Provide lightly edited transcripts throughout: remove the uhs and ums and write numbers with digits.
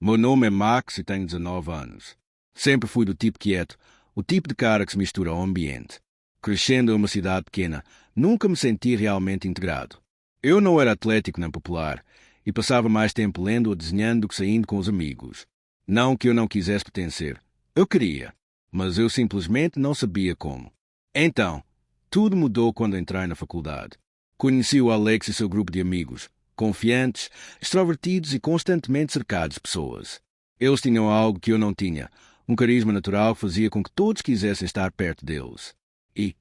Meu nome é Max e tenho 19 anos. Sempre fui do tipo quieto, o tipo de cara que se mistura ao ambiente. Crescendo em uma cidade pequena, nunca me senti realmente integrado. Eu não era atlético nem popular e passava mais tempo lendo ou desenhando do que saindo com os amigos. Não que eu não quisesse pertencer. Eu queria, mas eu simplesmente não sabia como. Então, tudo mudou quando entrei na faculdade. Conheci o Alex e seu grupo de amigos, confiantes, extrovertidos e constantemente cercados de pessoas. Eles tinham algo que eu não tinha, um carisma natural que fazia com que todos quisessem estar perto deles. E,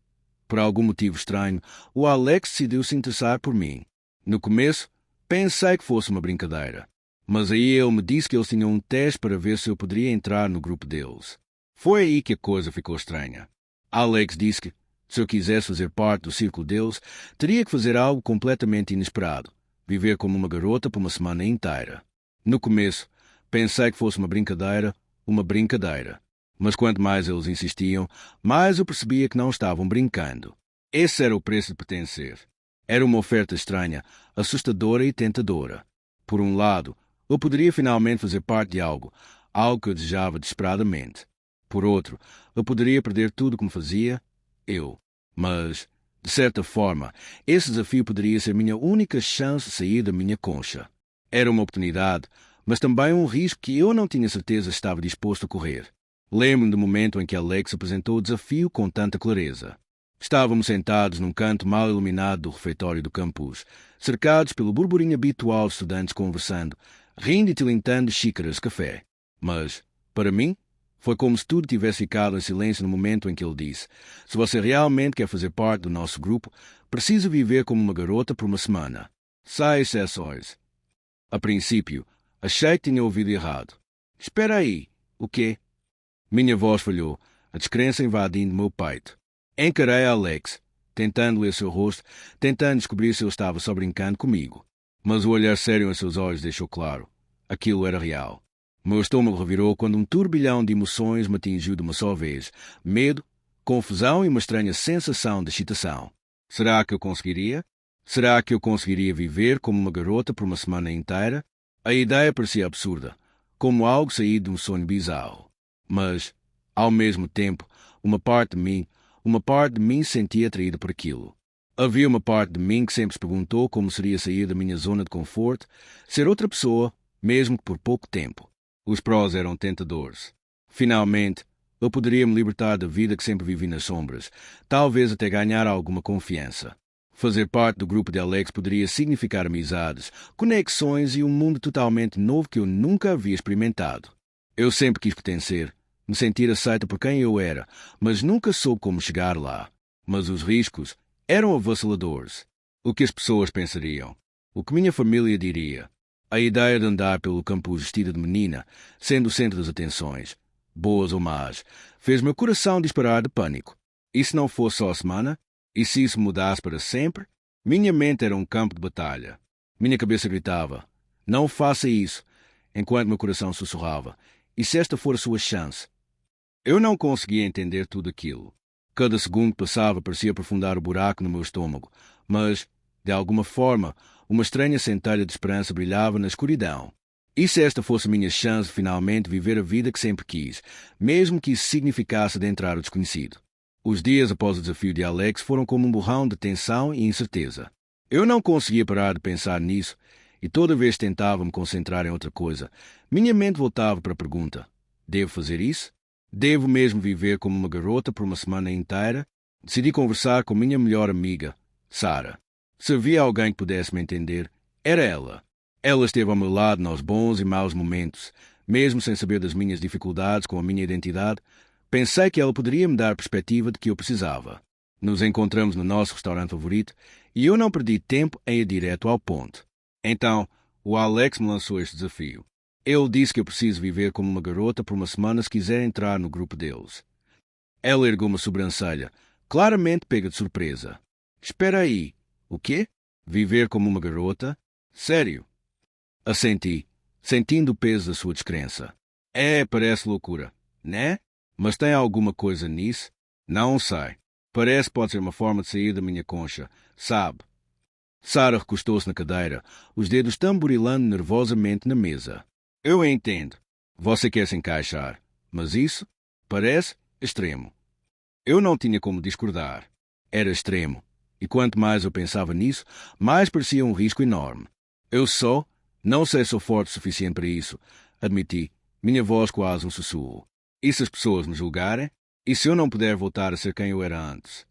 por algum motivo estranho, o Alex decidiu se interessar por mim. No começo, pensei que fosse uma brincadeira, mas aí ele me disse que eles tinham um teste para ver se eu poderia entrar no grupo deles. Foi aí que a coisa ficou estranha. Alex disse que, se eu quisesse fazer parte do círculo deles, teria que fazer algo completamente inesperado, viver como uma garota por uma semana inteira. No começo, pensei que fosse uma brincadeira. Mas quanto mais eles insistiam, mais eu percebia que não estavam brincando. Esse era o preço de pertencer. Era uma oferta estranha, assustadora e tentadora. Por um lado, eu poderia finalmente fazer parte de algo que eu desejava desesperadamente. Por outro, eu poderia perder tudo como fazia eu. Mas, de certa forma, esse desafio poderia ser minha única chance de sair da minha concha. Era uma oportunidade, mas também um risco que eu não tinha certeza estava disposto a correr. Lembro-me do momento em que Alex apresentou o desafio com tanta clareza. Estávamos sentados num canto mal iluminado do refeitório do campus, cercados pelo burburinho habitual de estudantes conversando, rindo e tilintando xícaras de café. Mas, para mim, foi como se tudo tivesse ficado em silêncio no momento em que ele disse: se você realmente quer fazer parte do nosso grupo, precisa viver como uma garota por uma semana. Sem exceções. A princípio, achei que tinha ouvido errado. Espera aí. O quê? Minha voz falhou, a descrença invadindo meu peito. Encarei a Alex, tentando ler seu rosto, tentando descobrir se ele estava só brincando comigo. Mas o olhar sério em seus olhos deixou claro. Aquilo era real. Meu estômago revirou quando um turbilhão de emoções me atingiu de uma só vez. Medo, confusão e uma estranha sensação de excitação. Será que eu conseguiria? Será que eu conseguiria viver como uma garota por uma semana inteira? A ideia parecia absurda, como algo saído de um sonho bizarro. Mas, ao mesmo tempo, uma parte de mim se sentia atraída por aquilo. Havia uma parte de mim que sempre se perguntou como seria sair da minha zona de conforto, ser outra pessoa, mesmo que por pouco tempo. Os prós eram tentadores. Finalmente, eu poderia me libertar da vida que sempre vivi nas sombras, talvez até ganhar alguma confiança. Fazer parte do grupo de Alex poderia significar amizades, conexões e um mundo totalmente novo que eu nunca havia experimentado. Eu sempre quis pertencer, me sentir aceita por quem eu era, mas nunca soube como chegar lá. Mas os riscos eram avassaladores. O que as pessoas pensariam? O que minha família diria? A ideia de andar pelo campus vestida de menina, sendo o centro das atenções, boas ou más, fez meu coração disparar de pânico. E se não fosse só a semana? E se isso mudasse para sempre? Minha mente era um campo de batalha. Minha cabeça gritava: não faça isso, enquanto meu coração sussurrava: e se esta for a sua chance? Eu não conseguia entender tudo aquilo. Cada segundo que passava parecia aprofundar o buraco no meu estômago, mas, de alguma forma, uma estranha centelha de esperança brilhava na escuridão. E se esta fosse a minha chance de finalmente viver a vida que sempre quis, mesmo que isso significasse adentrar o desconhecido? Os dias após o desafio de Alex foram como um borrão de tensão e incerteza. Eu não conseguia parar de pensar nisso, e toda vez que tentava me concentrar em outra coisa, minha mente voltava para a pergunta: devo fazer isso? Devo mesmo viver como uma garota por uma semana inteira? Decidi conversar com minha melhor amiga, Sarah. Se havia alguém que pudesse me entender, era ela. Ela esteve ao meu lado nos bons e maus momentos, mesmo sem saber das minhas dificuldades com a minha identidade. Pensei que ela poderia me dar a perspectiva de que eu precisava. Nos encontramos no nosso restaurante favorito e eu não perdi tempo em ir direto ao ponto. Então, o Alex me lançou este desafio. Ele disse que eu preciso viver como uma garota por uma semana se quiser entrar no grupo deles. Ela ergueu uma sobrancelha, claramente pega de surpresa. Espera aí. O quê? Viver como uma garota? Sério? Assenti, sentindo o peso da sua descrença. Parece loucura, né? Mas tem alguma coisa nisso? Não sei. Parece que pode ser uma forma de sair da minha concha, sabe? Sarah recostou-se na cadeira, os dedos tamborilando nervosamente na mesa. Eu entendo. Você quer se encaixar, mas isso parece extremo. Eu não tinha como discordar. Era extremo. E quanto mais eu pensava nisso, mais parecia um risco enorme. Eu só não sei se sou forte o suficiente para isso, admiti, minha voz quase um sussurro. E se as pessoas me julgarem? E se eu não puder voltar a ser quem eu era antes?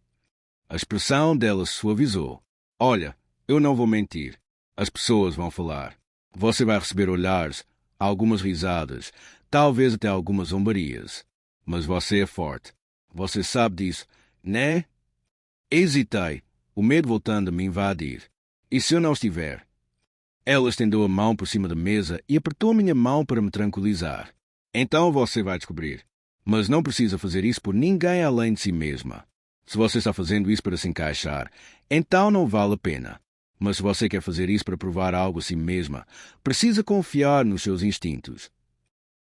A expressão dela se suavizou. Olha, eu não vou mentir. As pessoas vão falar. Você vai receber olhares, algumas risadas, talvez até algumas zombarias. Mas você é forte. Você sabe disso, né? Hesitei, o medo voltando a me invadir. E se eu não estiver? Ela estendeu a mão por cima da mesa e apertou minha mão para me tranquilizar. Então você vai descobrir. Mas não precisa fazer isso por ninguém além de si mesma. Se você está fazendo isso para se encaixar, então não vale a pena. Mas se você quer fazer isso para provar algo a si mesma, precisa confiar nos seus instintos.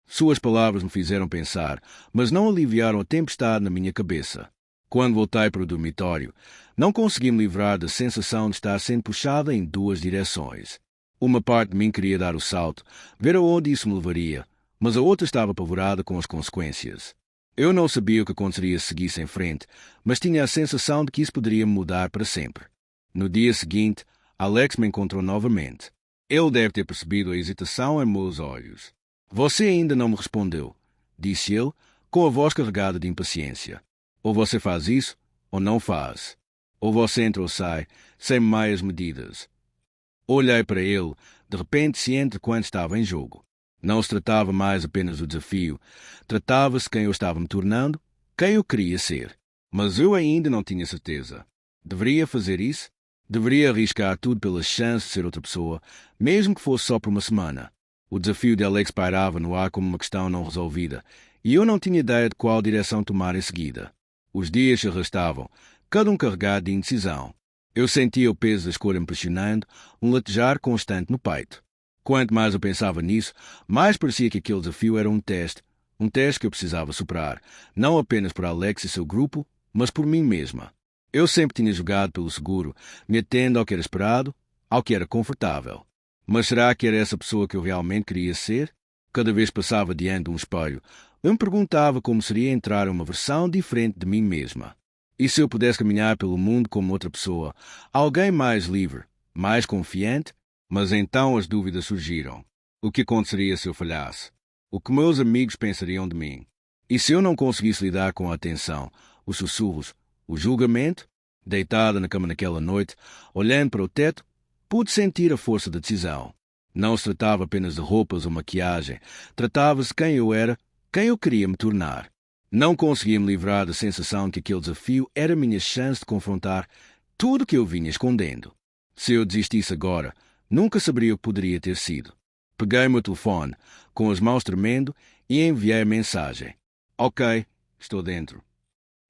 Suas palavras me fizeram pensar, mas não aliviaram a tempestade na minha cabeça. Quando voltei para o dormitório, não consegui me livrar da sensação de estar sendo puxada em duas direções. Uma parte de mim queria dar o salto, ver aonde isso me levaria, mas a outra estava apavorada com as consequências. Eu não sabia o que aconteceria se seguisse em frente, mas tinha a sensação de que isso poderia mudar para sempre. No dia seguinte, Alex me encontrou novamente. Ele deve ter percebido a hesitação em meus olhos. Você ainda não me respondeu, disse ele, com a voz carregada de impaciência. Ou você faz isso, ou não faz. Ou você entra ou sai, sem meias medidas. Olhei para ele, de repente ciente de quanto estava em jogo. Não se tratava mais apenas do desafio. Tratava-se quem eu estava me tornando, quem eu queria ser. Mas eu ainda não tinha certeza. Deveria fazer isso? Deveria arriscar tudo pela chance de ser outra pessoa, mesmo que fosse só por uma semana. O desafio de Alex pairava no ar como uma questão não resolvida, e eu não tinha ideia de qual direção tomar em seguida. Os dias se arrastavam, cada um carregado de indecisão. Eu sentia o peso da escolha me pressionando, um latejar constante no peito. Quanto mais eu pensava nisso, mais parecia que aquele desafio era um teste que eu precisava superar, não apenas por Alex e seu grupo, mas por mim mesma. Eu sempre tinha jogado pelo seguro, me atendo ao que era esperado, ao que era confortável. Mas será que era essa pessoa que eu realmente queria ser? Cada vez que passava diante de um espelho, eu me perguntava como seria entrar em uma versão diferente de mim mesma. E se eu pudesse caminhar pelo mundo como outra pessoa, alguém mais livre, mais confiante? Mas então as dúvidas surgiram. O que aconteceria se eu falhasse? O que meus amigos pensariam de mim? E se eu não conseguisse lidar com a atenção, os sussurros, o julgamento? Deitada na cama naquela noite, olhando para o teto, pude sentir a força da decisão. Não se tratava apenas de roupas ou maquiagem. Tratava-se de quem eu era, quem eu queria me tornar. Não conseguia me livrar da sensação de que aquele desafio era a minha chance de confrontar tudo o que eu vinha escondendo. Se eu desistisse agora, nunca saberia o que poderia ter sido. Peguei o meu telefone, com as mãos tremendo, e enviei a mensagem. Ok, estou dentro.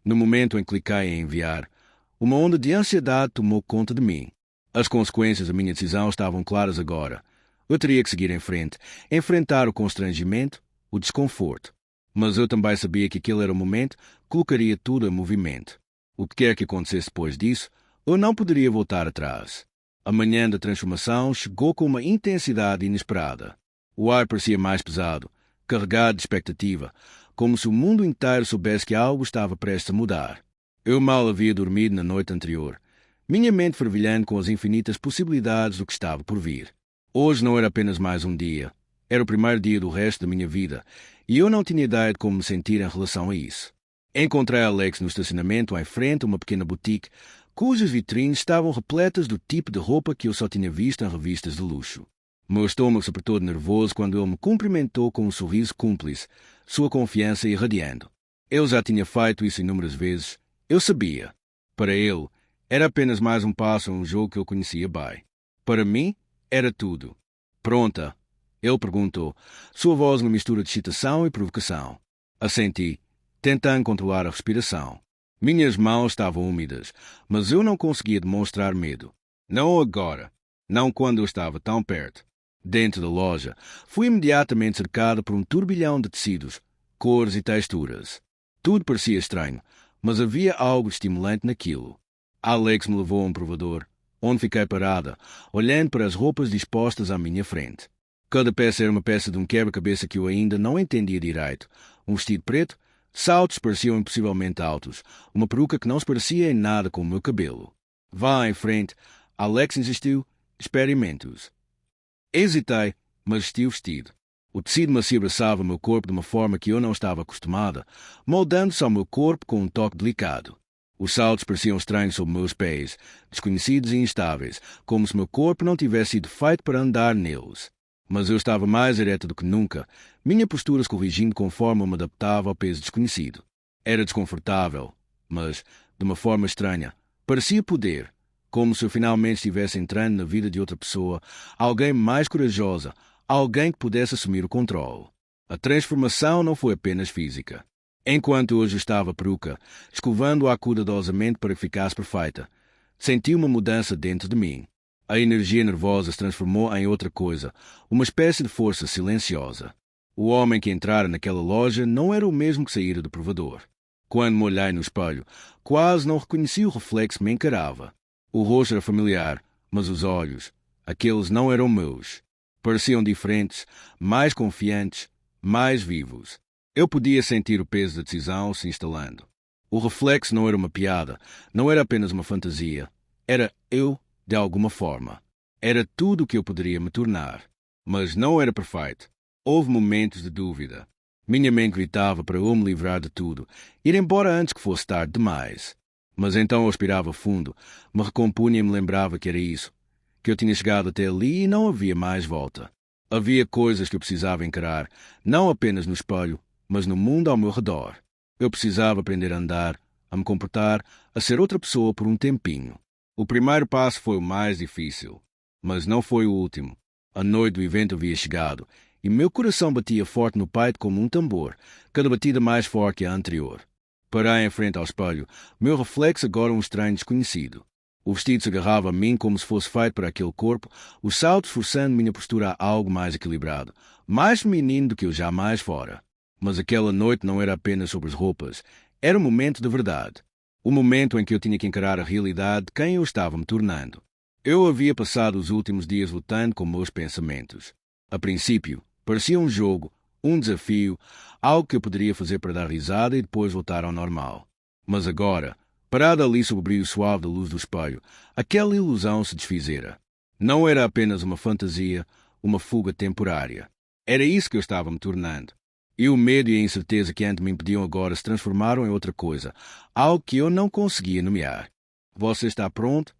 No momento em que cliquei em enviar, uma onda de ansiedade tomou conta de mim. As consequências da minha decisão estavam claras agora. Eu teria que seguir em frente, enfrentar o constrangimento, o desconforto. Mas eu também sabia que aquele era o momento que colocaria tudo em movimento. O que quer que acontecesse depois disso, eu não poderia voltar atrás. A manhã da transformação chegou com uma intensidade inesperada. O ar parecia mais pesado, carregado de expectativa, como se o mundo inteiro soubesse que algo estava prestes a mudar. Eu mal havia dormido na noite anterior, minha mente fervilhando com as infinitas possibilidades do que estava por vir. Hoje não era apenas mais um dia, era o primeiro dia do resto da minha vida, e eu não tinha ideia de como me sentir em relação a isso. Encontrei Alex no estacionamento em frente a uma pequena boutique, cujas vitrines estavam repletas do tipo de roupa que eu só tinha visto em revistas de luxo. Meu estômago se apertou de nervoso quando ele me cumprimentou com um sorriso cúmplice, sua confiança irradiando. Ele já tinha feito isso inúmeras vezes. Eu sabia. Para ele, era apenas mais um passo em um jogo que eu conhecia bem. Para mim, era tudo. Pronta? Ele perguntou, sua voz uma mistura de excitação e provocação. Assenti, tentando controlar a respiração. Minhas mãos estavam úmidas, mas eu não conseguia demonstrar medo. Não agora. Não quando eu estava tão perto. Dentro da loja, fui imediatamente cercado por um turbilhão de tecidos, cores e texturas. Tudo parecia estranho, mas havia algo estimulante naquilo. Alex me levou a um provador, onde fiquei parada, olhando para as roupas dispostas à minha frente. Cada peça era uma peça de um quebra-cabeça que eu ainda não entendia direito. Um vestido preto, saltos pareciam impossivelmente altos, uma peruca que não se parecia em nada com o meu cabelo. Vá em frente, Alex insistiu, experimente-os. Hesitei, mas vesti o vestido. O tecido macio abraçava o meu corpo de uma forma que eu não estava acostumada, moldando-se ao meu corpo com um toque delicado. Os saltos pareciam estranhos sob meus pés, desconhecidos e instáveis, como se meu corpo não tivesse sido feito para andar neles. Mas eu estava mais ereta do que nunca, minha postura se corrigindo conforme eu me adaptava ao peso desconhecido. Era desconfortável, mas, de uma forma estranha, parecia poder, como se eu finalmente estivesse entrando na vida de outra pessoa, alguém mais corajosa, alguém que pudesse assumir o controle. A transformação não foi apenas física. Enquanto eu ajustava a peruca, escovando-a cuidadosamente para que ficasse perfeita, senti uma mudança dentro de mim. A energia nervosa se transformou em outra coisa, uma espécie de força silenciosa. O homem que entrara naquela loja não era o mesmo que saíra do provador. Quando me olhei no espelho, quase não reconheci o reflexo que me encarava. O rosto era familiar, mas os olhos, aqueles não eram meus. Pareciam diferentes, mais confiantes, mais vivos. Eu podia sentir o peso da decisão se instalando. O reflexo não era uma piada, não era apenas uma fantasia. Era eu, de alguma forma. Era tudo o que eu poderia me tornar. Mas não era perfeito. Houve momentos de dúvida. Minha mente gritava para eu me livrar de tudo, ir embora antes que fosse tarde demais. Mas então eu respirava fundo, me recompunha e me lembrava que era isso, que eu tinha chegado até ali e não havia mais volta. Havia coisas que eu precisava encarar, não apenas no espelho, mas no mundo ao meu redor. Eu precisava aprender a andar, a me comportar, a ser outra pessoa por um tempinho. O primeiro passo foi o mais difícil, mas não foi o último. A noite do evento havia chegado, e meu coração batia forte no peito como um tambor, cada batida mais forte que a anterior. Parei em frente ao espelho, meu reflexo agora um estranho desconhecido. O vestido se agarrava a mim como se fosse feito para aquele corpo, os saltos forçando minha postura a algo mais equilibrado, mais feminino do que eu jamais fora. Mas aquela noite não era apenas sobre as roupas, era um momento de verdade. O momento em que eu tinha que encarar a realidade de quem eu estava me tornando. Eu havia passado os últimos dias lutando com meus pensamentos. A princípio, parecia um jogo, um desafio, algo que eu poderia fazer para dar risada e depois voltar ao normal. Mas agora, parado ali sob o brilho suave da luz do espelho, aquela ilusão se desfizera. Não era apenas uma fantasia, uma fuga temporária. Era isso que eu estava me tornando. E o medo e a incerteza que antes me impediam agora se transformaram em outra coisa, algo que eu não conseguia nomear. Você está pronto?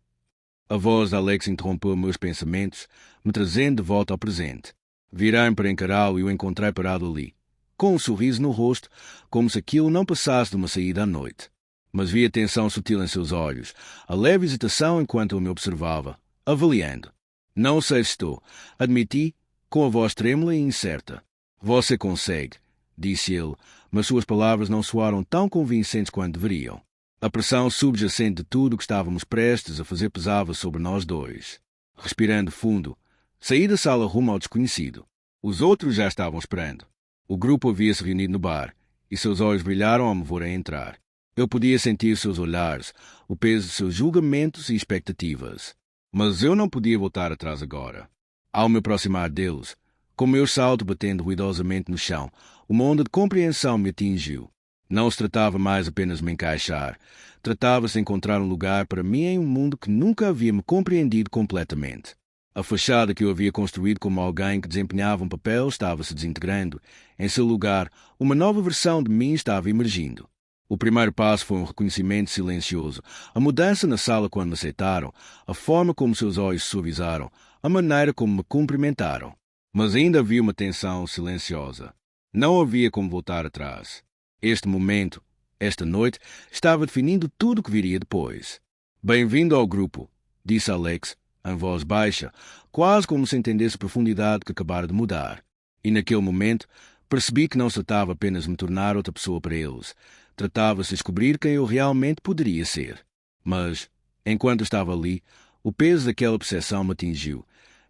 A voz de Alex interrompeu meus pensamentos, me trazendo de volta ao presente. Virei-me para encará-lo e o encontrei parado ali, com um sorriso no rosto, como se aquilo não passasse de uma saída à noite. Mas vi a tensão sutil em seus olhos, a leve hesitação enquanto ele me observava, avaliando. Não sei se estou, admiti, com a voz trêmula e incerta. Você consegue, disse ele, mas suas palavras não soaram tão convincentes quanto deveriam. A pressão subjacente de tudo o que estávamos prestes a fazer pesava sobre nós dois. Respirando fundo, saí da sala rumo ao desconhecido. Os outros já estavam esperando. O grupo havia-se reunido no bar, e seus olhos brilharam ao me verem entrar. Eu podia sentir seus olhares, o peso de seus julgamentos e expectativas. Mas eu não podia voltar atrás agora. Ao me aproximar deles, com meus saltos batendo ruidosamente no chão, uma onda de compreensão me atingiu. Não se tratava mais apenas de me encaixar. Tratava-se de encontrar um lugar para mim em um mundo que nunca havia me compreendido completamente. A fachada que eu havia construído como alguém que desempenhava um papel estava se desintegrando. Em seu lugar, uma nova versão de mim estava emergindo. O primeiro passo foi um reconhecimento silencioso. A mudança na sala quando me aceitaram, a forma como seus olhos se suavizaram, a maneira como me cumprimentaram. Mas ainda havia uma tensão silenciosa. Não havia como voltar atrás. Este momento, esta noite, estava definindo tudo o que viria depois. Bem-vindo ao grupo, disse Alex, em voz baixa, quase como se entendesse a profundidade que acabara de mudar. E naquele momento, percebi que não se tratava apenas de me tornar outra pessoa para eles. Tratava-se de descobrir quem eu realmente poderia ser. Mas, enquanto estava ali, o peso daquela percepção me atingiu.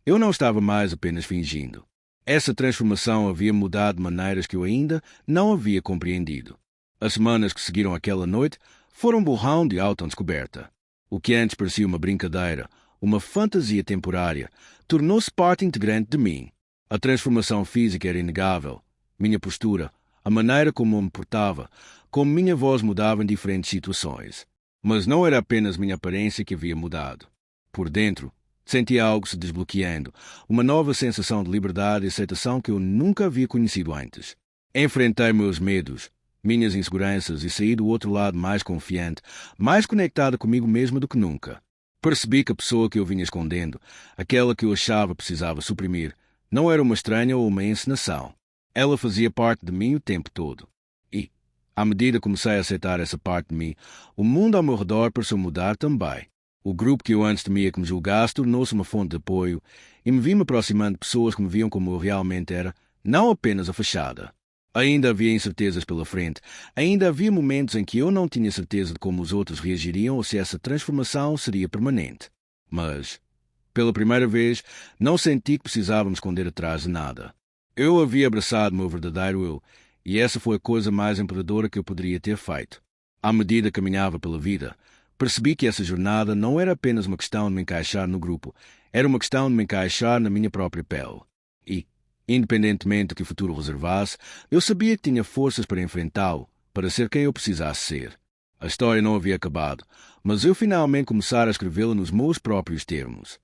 Eu não estava mais apenas fingindo. Essa transformação havia mudado de maneiras que eu ainda não havia compreendido. As semanas que seguiram aquela noite foram um borrão de autodescoberta. O que antes parecia uma brincadeira, uma fantasia temporária, tornou-se parte integrante de mim. A transformação física era inegável. Minha postura, a maneira como me portava, como minha voz mudava em diferentes situações. Mas não era apenas minha aparência que havia mudado. Por dentro, sentia algo se desbloqueando, uma nova sensação de liberdade e aceitação que eu nunca havia conhecido antes. Enfrentei meus medos, minhas inseguranças e saí do outro lado mais confiante, mais conectada comigo mesma do que nunca. Percebi que a pessoa que eu vinha escondendo, aquela que eu achava precisava suprimir, não era uma estranha ou uma encenação. Ela fazia parte de mim o tempo todo. E, à medida que comecei a aceitar essa parte de mim, o mundo ao meu redor pareceu mudar também. O grupo que eu antes temia que me julgasse tornou-se uma fonte de apoio e me vi me aproximando de pessoas que me viam como eu realmente era, não apenas a fachada. Ainda havia incertezas pela frente. Ainda havia momentos em que eu não tinha certeza de como os outros reagiriam ou se essa transformação seria permanente. Mas, pela primeira vez, não senti que precisava me esconder atrás de nada. Eu havia abraçado meu verdadeiro eu, e essa foi a coisa mais empoderadora que eu poderia ter feito. À medida que caminhava pela vida, percebi que essa jornada não era apenas uma questão de me encaixar no grupo, era uma questão de me encaixar na minha própria pele. E, independentemente do que o futuro reservasse, eu sabia que tinha forças para enfrentá-lo, para ser quem eu precisasse ser. A história não havia acabado, mas eu finalmente começara a escrevê-la nos meus próprios termos.